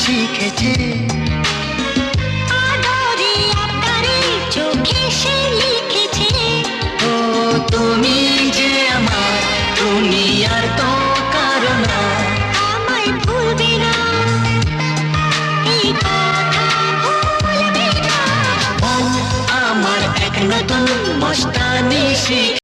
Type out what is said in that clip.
শিখেছে। আদরে আকারে চোখে সে লিখেছে, ও তুমি যে আমার, তুমি আর তো কারো না। আমায় ভুলবে না, এই কথা ভুলবে না। ও আমার এক নতুন মস্তানি শিখ